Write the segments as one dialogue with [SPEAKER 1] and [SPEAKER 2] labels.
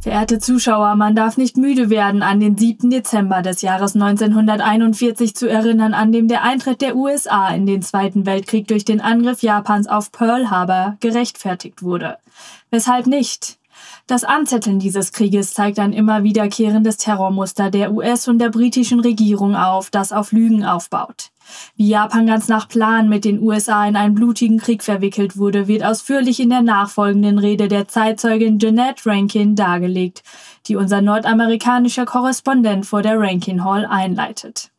[SPEAKER 1] Verehrte Zuschauer, man darf nicht müde werden, an den 7. Dezember des Jahres 1941 zu erinnern, an dem der Eintritt der USA in den Zweiten Weltkrieg durch den Angriff Japans auf Pearl Harbor gerechtfertigt wurde. Weshalb nicht? Das Anzetteln dieses Krieges zeigt ein immer wiederkehrendes Terrormuster der US- und der britischen Regierung auf, das auf Lügen aufbaut. Wie Japan ganz nach Plan mit den USA in einen blutigen Krieg verwickelt wurde, wird ausführlich in der nachfolgenden Rede der Zeitzeugin Jeanette Rankin dargelegt, die unser nordamerikanischer Korrespondent vor der Rankin Hall einleitet.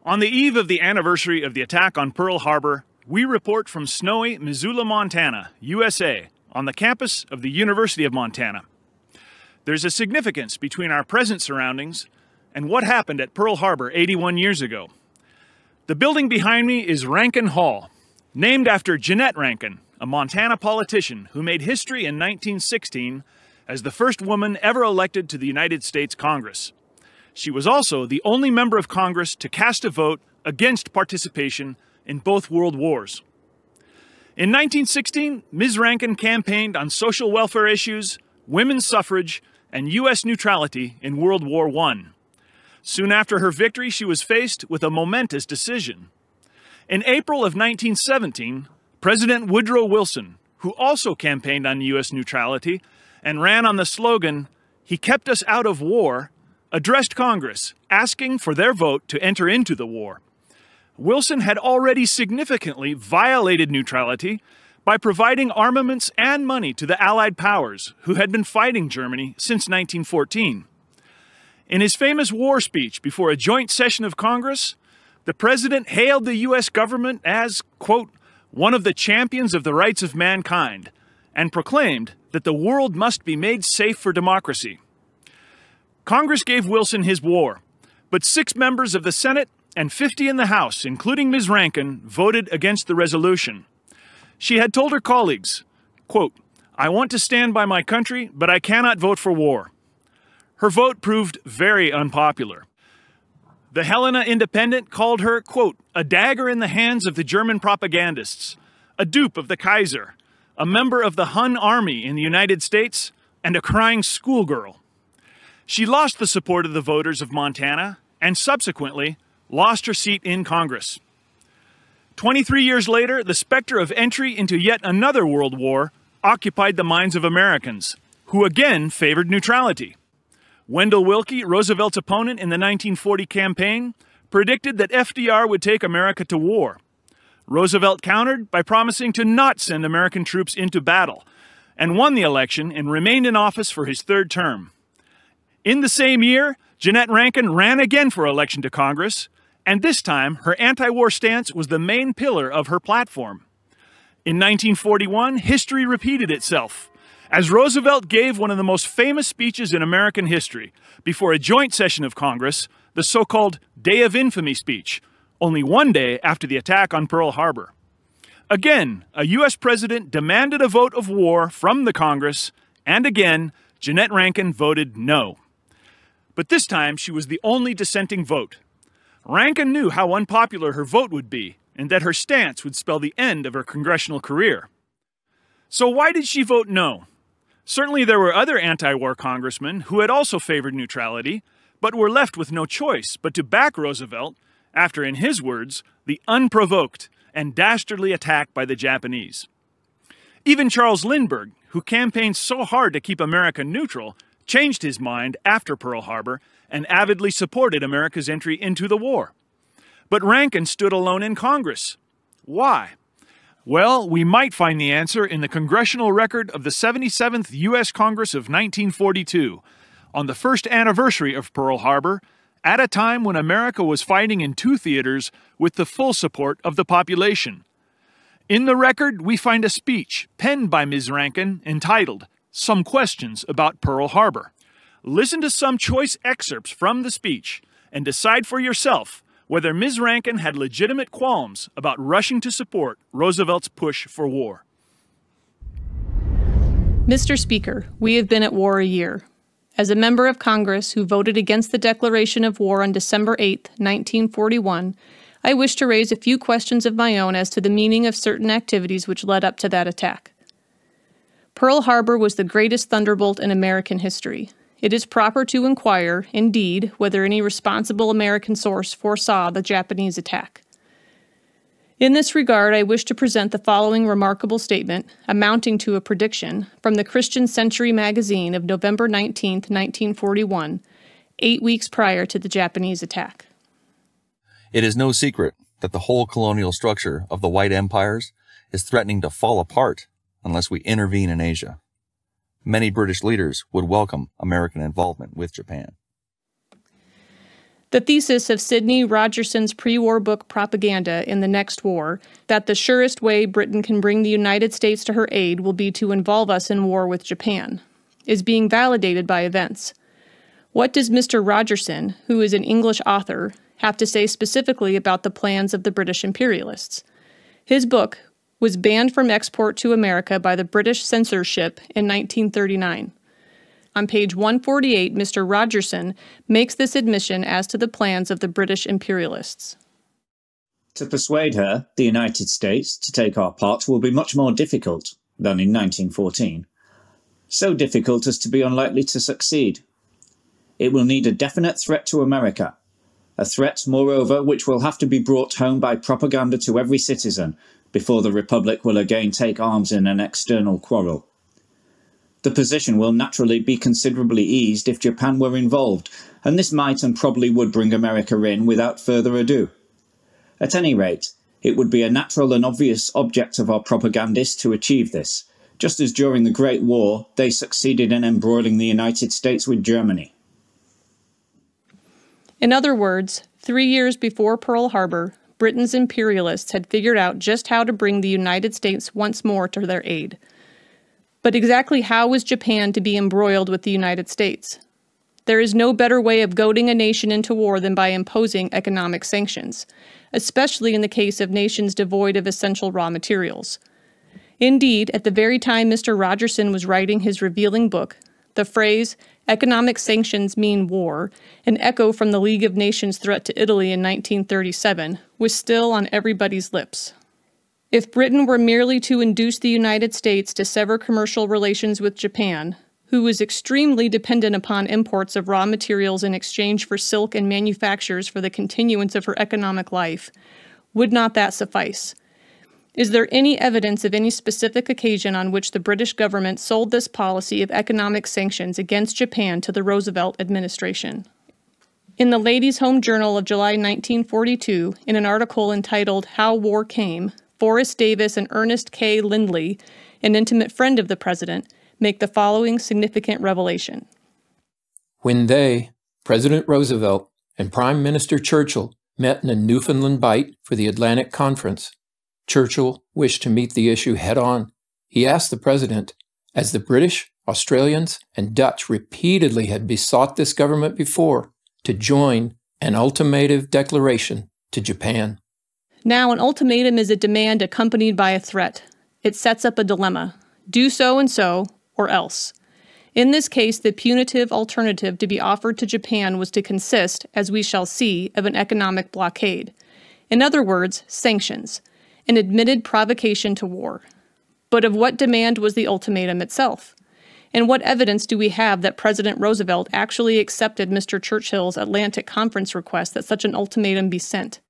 [SPEAKER 2] On the eve of the anniversary of the attack on Pearl Harbor, we report from snowy Missoula, Montana, USA, on the campus of the University of Montana. There's a significance between our present surroundings and what happened at Pearl Harbor 81 years ago. The building behind me is Rankin Hall, named after Jeanette Rankin, a Montana politician who made history in 1916 as the first woman ever elected to the United States Congress. She was also the only member of Congress to cast a vote against participation in both world wars. In 1916, Ms. Rankin campaigned on social welfare issues, women's suffrage, and U.S. neutrality in World War I. Soon after her victory, she was faced with a momentous decision. In April of 1917, President Woodrow Wilson, who also campaigned on U.S. neutrality and ran on the slogan, "He kept us out of war," addressed Congress, asking for their vote to enter into the war. Wilson had already significantly violated neutrality by providing armaments and money to the Allied powers who had been fighting Germany since 1914. In his famous war speech before a joint session of Congress, the president hailed the U.S. government as, quote, "one of the champions of the rights of mankind," and proclaimed that the world must be made safe for democracy. Congress gave Wilson his war, but 6 members of the Senate and 50 in the House, including Ms. Rankin, voted against the resolution. She had told her colleagues, quote, "I want to stand by my country, but I cannot vote for war." Her vote proved very unpopular. The Helena Independent called her, quote, "a dagger in the hands of the German propagandists, a dupe of the Kaiser, a member of the Hun army in the United States, and a crying schoolgirl." She lost the support of the voters of Montana and subsequently lost her seat in Congress. 23 years later, the specter of entry into yet another world war occupied the minds of Americans, who again favored neutrality. Wendell Willkie, Roosevelt's opponent in the 1940 campaign, predicted that FDR would take America to war. Roosevelt countered by promising to not send American troops into battle, and won the election and remained in office for his 3rd term. In the same year, Jeanette Rankin ran again for election to Congress, and this time her anti-war stance was the main pillar of her platform. In 1941, history repeated itself, as Roosevelt gave one of the most famous speeches in American history before a joint session of Congress, the so-called Day of Infamy speech, only one day after the attack on Pearl Harbor. Again, a U.S. president demanded a vote of war from the Congress, and again, Jeanette Rankin voted no. But this time, she was the only dissenting vote. Rankin knew how unpopular her vote would be, and that her stance would spell the end of her congressional career. So why did she vote no? Certainly there were other anti-war congressmen who had also favored neutrality, but were left with no choice but to back Roosevelt after, in his words, the unprovoked and dastardly attack by the Japanese. Even Charles Lindbergh, who campaigned so hard to keep America neutral, changed his mind after Pearl Harbor and avidly supported America's entry into the war. But Rankin stood alone in Congress. Why? Well, we might find the answer in the congressional record of the 77th U.S. Congress of 1942, on the first anniversary of Pearl Harbor, at a time when America was fighting in 2 theaters with the full support of the population. In the record, we find a speech penned by Ms. Rankin entitled, "Some Questions About Pearl Harbor." Listen to some choice excerpts from the speech and decide for yourself whether Ms. Rankin had legitimate qualms about rushing to support Roosevelt's push for war.
[SPEAKER 3] Mr. Speaker, we have been at war a year. As a member of Congress who voted against the declaration of war on December 8, 1941, I wish to raise a few questions of my own as to the meaning of certain activities which led up to that attack. Pearl Harbor was the greatest thunderbolt in American history. It is proper to inquire, indeed, whether any responsible American source foresaw the Japanese attack. In this regard, I wish to present the following remarkable statement, amounting to a prediction, from the Christian Century magazine of November 19, 1941, 8 weeks prior to the Japanese attack.
[SPEAKER 4] It is no secret that the whole colonial structure of the white empires is threatening to fall apart unless we intervene in Asia. Many British leaders would welcome American involvement with Japan.
[SPEAKER 3] The thesis of Sidney Rogerson's pre-war book Propaganda in the Next War, that the surest way Britain can bring the United States to her aid will be to involve us in war with Japan, is being validated by events. What does Mr. Rogerson, who is an English author, have to say specifically about the plans of the British imperialists? His book was banned from export to America by the British censorship in 1939. On page 148, Mr. Rogerson makes this admission as to the plans of the British imperialists.
[SPEAKER 5] To persuade her, the United States, to take our part will be much more difficult than in 1914. So difficult as to be unlikely to succeed. It will need a definite threat to America. A threat, moreover, which will have to be brought home by propaganda to every citizen before the Republic will again take arms in an external quarrel. The position will naturally be considerably eased if Japan were involved, and this might and probably would bring America in without further ado. At any rate, it would be a natural and obvious object of our propagandists to achieve this, just as during the Great War they succeeded in embroiling the United States with Germany.
[SPEAKER 3] In other words, 3 years before Pearl Harbor, Britain's imperialists had figured out just how to bring the United States once more to their aid. But exactly how was Japan to be embroiled with the United States? There is no better way of goading a nation into war than by imposing economic sanctions, especially in the case of nations devoid of essential raw materials. Indeed, at the very time Mr. Rogerson was writing his revealing book, the phrase, "economic sanctions mean war," an echo from the League of Nations threat to Italy in 1937, was still on everybody's lips. If Britain were merely to induce the United States to sever commercial relations with Japan, who was extremely dependent upon imports of raw materials in exchange for silk and manufactures for the continuance of her economic life, would not that suffice? Is there any evidence of any specific occasion on which the British government sold this policy of economic sanctions against Japan to the Roosevelt administration? In the Ladies' Home Journal of July 1942, in an article entitled How War Came, Forrest Davis and Ernest K. Lindley, an intimate friend of the president, make the following significant revelation.
[SPEAKER 6] When they, President Roosevelt and Prime Minister Churchill, met in a Newfoundland Bight for the Atlantic Conference, Churchill wished to meet the issue head-on. He asked the president, as the British, Australians, and Dutch repeatedly had besought this government before, to join an ultimative declaration to Japan.
[SPEAKER 3] Now, an ultimatum is a demand accompanied by a threat. It sets up a dilemma. Do so and so, or else. In this case, the punitive alternative to be offered to Japan was to consist, as we shall see, of an economic blockade. In other words, sanctions, an admitted provocation to war. But of what demand was the ultimatum itself? And what evidence do we have that President Roosevelt actually accepted Mr. Churchill's Atlantic Conference request that such an ultimatum be sent?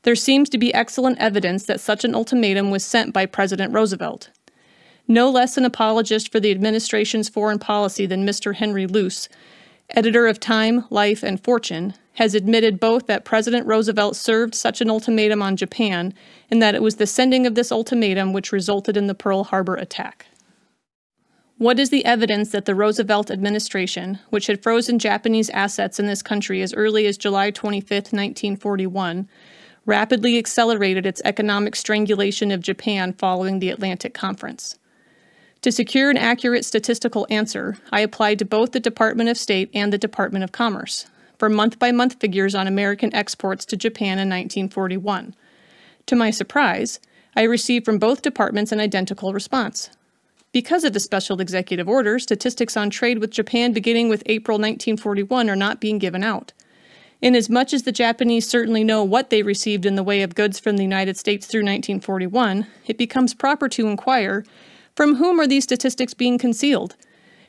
[SPEAKER 3] There seems to be excellent evidence that such an ultimatum was sent by President Roosevelt. No less an apologist for the administration's foreign policy than Mr. Henry Luce, editor of Time, Life, and Fortune, has admitted both that President Roosevelt served such an ultimatum on Japan and that it was the sending of this ultimatum which resulted in the Pearl Harbor attack. What is the evidence that the Roosevelt administration, which had frozen Japanese assets in this country as early as July 25, 1941, rapidly accelerated its economic strangulation of Japan following the Atlantic Conference? To secure an accurate statistical answer, I applied to both the Department of State and the Department of Commerce for month-by-month figures on American exports to Japan in 1941. To my surprise, I received from both departments an identical response. Because of the special executive order, statistics on trade with Japan beginning with April 1941 are not being given out. Inasmuch as the Japanese certainly know what they received in the way of goods from the United States through 1941, it becomes proper to inquire, from whom are these statistics being concealed?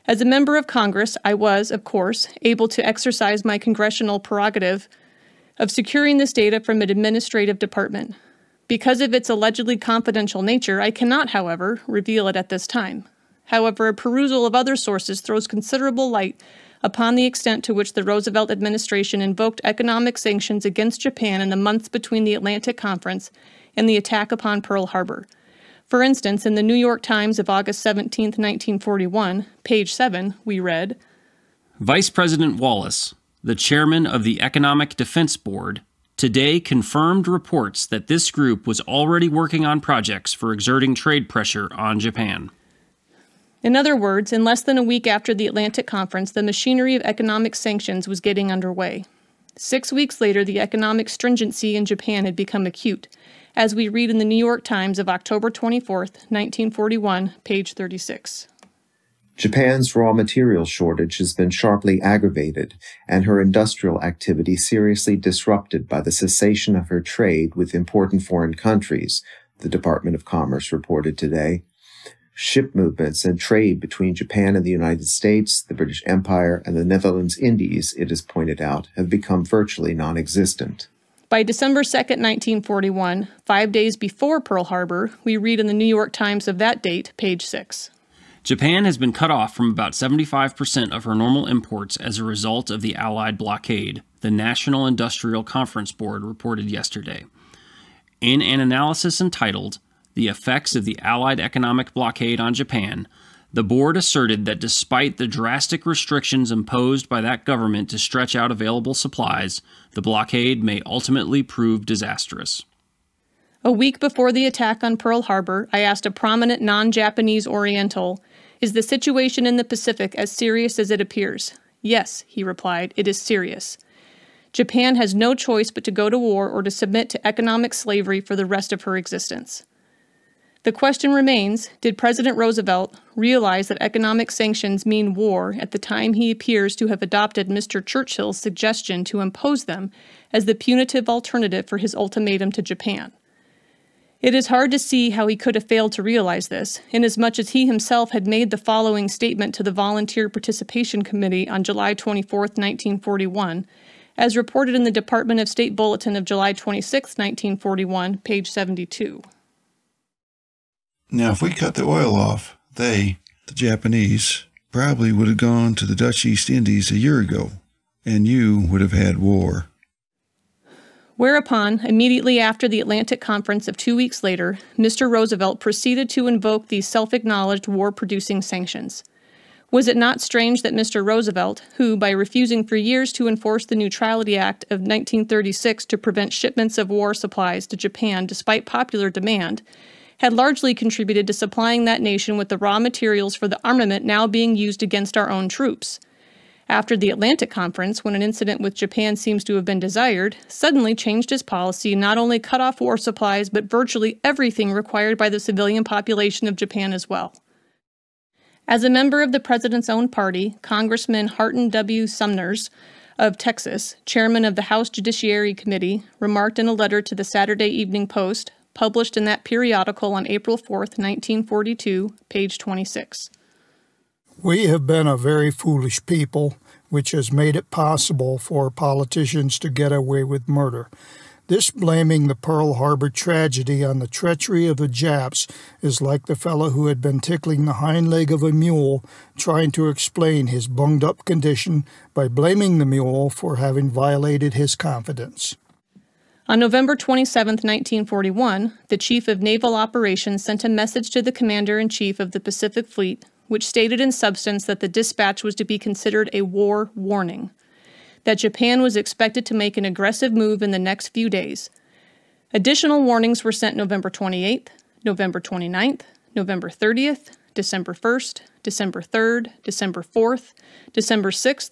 [SPEAKER 3] As a member of Congress, I was, of course, able to exercise my congressional prerogative of securing this data from an administrative department. Because of its allegedly confidential nature, I cannot, however, reveal it at this time. However, a perusal of other sources throws considerable light upon the extent to which the Roosevelt administration invoked economic sanctions against Japan in the months between the Atlantic Conference and the attack upon Pearl Harbor. For instance, in the New York Times of August 17, 1941, page 7, we read,
[SPEAKER 7] Vice President Wallace, the chairman of the Economic Defense Board, today confirmed reports that this group was already working on projects for exerting trade pressure on Japan.
[SPEAKER 3] In other words, in less than a week after the Atlantic Conference, the machinery of economic sanctions was getting underway. 6 weeks later, the economic stringency in Japan had become acute, as we read in the New York Times of October 24, 1941, page 36.
[SPEAKER 8] Japan's raw material shortage has been sharply aggravated, and her industrial activity seriously disrupted by the cessation of her trade with important foreign countries, the Department of Commerce reported today. Ship movements and trade between Japan and the United States, the British Empire, and the Netherlands Indies, it is pointed out, have become virtually non-existent.
[SPEAKER 3] By December 2, 1941, 5 days before Pearl Harbor, we read in the New York Times of that date, page 6.
[SPEAKER 7] Japan has been cut off from about 75% of her normal imports as a result of the Allied blockade, the National Industrial Conference Board reported yesterday. In an analysis entitled, The Effects of the Allied Economic Blockade on Japan, the board asserted that despite the drastic restrictions imposed by that government to stretch out available supplies, the blockade may ultimately prove disastrous.
[SPEAKER 3] A week before the attack on Pearl Harbor, I asked a prominent non-Japanese Oriental, "Is the situation in the Pacific as serious as it appears?" "Yes," he replied, "it is serious. Japan has no choice but to go to war or to submit to economic slavery for the rest of her existence." The question remains, did President Roosevelt realize that economic sanctions mean war at the time he appears to have adopted Mr. Churchill's suggestion to impose them as the punitive alternative for his ultimatum to Japan? It is hard to see how he could have failed to realize this, inasmuch as he himself had made the following statement to the Volunteer Participation Committee on July 24, 1941, as reported in the Department of State Bulletin of July 26, 1941, page 72.
[SPEAKER 9] Now, if we cut the oil off, they, the Japanese, probably would have gone to the Dutch East Indies a year ago, and you would have had war.
[SPEAKER 3] Whereupon, immediately after the Atlantic Conference of 2 weeks later, Mr. Roosevelt proceeded to invoke these self-acknowledged war-producing sanctions. Was it not strange that Mr. Roosevelt, who, by refusing for years to enforce the Neutrality Act of 1936 to prevent shipments of war supplies to Japan despite popular demand, had largely contributed to supplying that nation with the raw materials for the armament now being used against our own troops? After the Atlantic Conference, when an incident with Japan seems to have been desired, suddenly changed his policy and not only cut off war supplies, but virtually everything required by the civilian population of Japan as well. As a member of the president's own party, Congressman Harton W. Sumners of Texas, chairman of the House Judiciary Committee, remarked in a letter to the Saturday Evening Post, published in that periodical on April 4, 1942, page 26.
[SPEAKER 10] We have been a very foolish people, which has made it possible for politicians to get away with murder. This blaming the Pearl Harbor tragedy on the treachery of the Japs is like the fellow who had been tickling the hind leg of a mule trying to explain his bunged-up condition by blaming the mule for having violated his confidence.
[SPEAKER 3] On November 27, 1941, the Chief of Naval Operations sent a message to the Commander-in-Chief of the Pacific Fleet, which stated in substance that the dispatch was to be considered a war warning, that Japan was expected to make an aggressive move in the next few days. Additional warnings were sent November 28th, November 29th, November 30th, December 1st, December 3rd, December 4th, December 6th,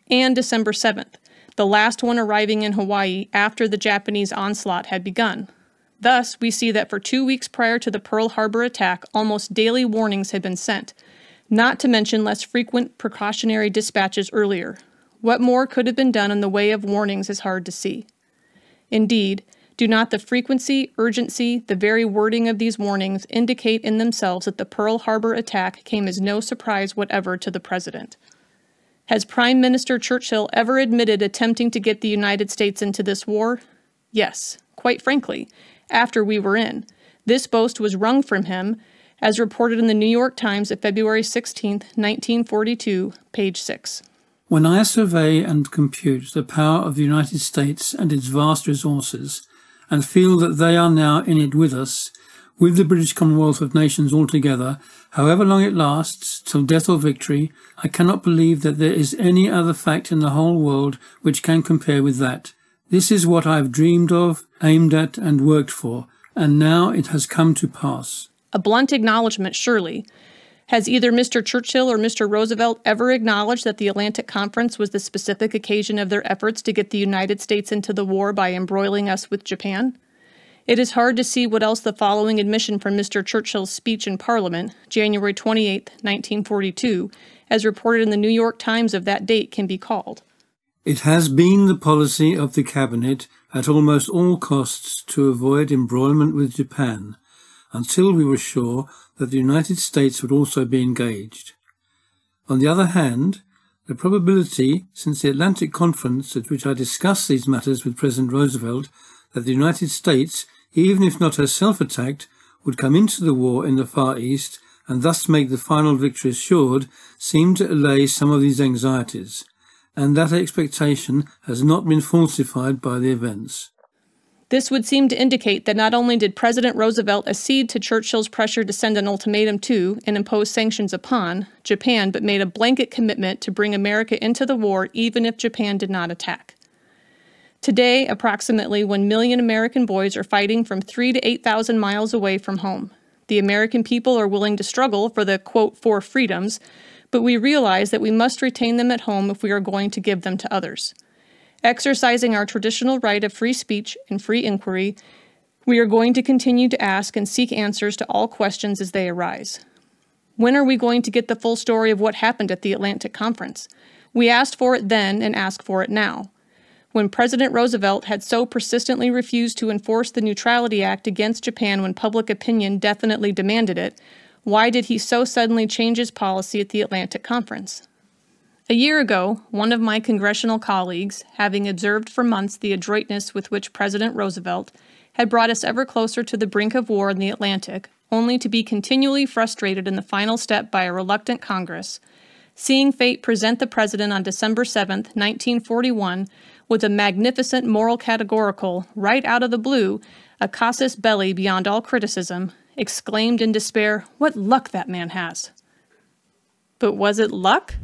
[SPEAKER 3] and December 7th, the last one arriving in Hawaii after the Japanese onslaught had begun. Thus, we see that for 2 weeks prior to the Pearl Harbor attack, almost daily warnings had been sent, not to mention less frequent precautionary dispatches earlier. What more could have been done in the way of warnings is hard to see. Indeed, do not the frequency, urgency, the very wording of these warnings indicate in themselves that the Pearl Harbor attack came as no surprise whatever to the President? Has Prime Minister Churchill ever admitted attempting to get the United States into this war? Yes, quite frankly, after we were in. This boast was wrung from him, as reported in the New York Times of February 16, 1942, page 6.
[SPEAKER 11] When I survey and compute the power of the United States and its vast resources, and feel that they are now in it with us, with the British Commonwealth of Nations altogether, however long it lasts, till death or victory, I cannot believe that there is any other fact in the whole world which can compare with that. This is what I have dreamed of, aimed at, and worked for, and now it has come to pass.
[SPEAKER 3] A blunt acknowledgement, surely. Has either Mr. Churchill or Mr. Roosevelt ever acknowledged that the Atlantic Conference was the specific occasion of their efforts to get the United States into the war by embroiling us with Japan? It is hard to see what else the following admission from Mr. Churchill's speech in Parliament, January 28, 1942, as reported in the New York Times of that date, can be called.
[SPEAKER 11] It has been the policy of the Cabinet at almost all costs to avoid embroilment with Japan, until we were sure that the United States would also be engaged. On the other hand, the probability, since the Atlantic Conference at which I discussed these matters with President Roosevelt, that the United States, even if not herself attacked, would come into the war in the Far East and thus make the final victory assured, seemed to allay some of these anxieties, and that expectation has not been falsified by the events.
[SPEAKER 3] This would seem to indicate that not only did President Roosevelt accede to Churchill's pressure to send an ultimatum to, and impose sanctions upon, Japan, but made a blanket commitment to bring America into the war even if Japan did not attack. Today, approximately 1 million American boys are fighting from 3,000 to 8,000 miles away from home. The American people are willing to struggle for the, quote, 4 freedoms, but we realize that we must retain them at home if we are going to give them to others. Exercising our traditional right of free speech and free inquiry, we are going to continue to ask and seek answers to all questions as they arise. When are we going to get the full story of what happened at the Atlantic Conference? We asked for it then and ask for it now. When President Roosevelt had so persistently refused to enforce the Neutrality Act against Japan when public opinion definitely demanded it, why did he so suddenly change his policy at the Atlantic Conference? A year ago, one of my congressional colleagues, having observed for months the adroitness with which President Roosevelt had brought us ever closer to the brink of war in the Atlantic, only to be continually frustrated in the final step by a reluctant Congress, seeing fate present the President on December 7, 1941, with a magnificent moral categorical, right out of the blue, a casus belli beyond all criticism, exclaimed in despair, "What luck that man has!" But was it luck?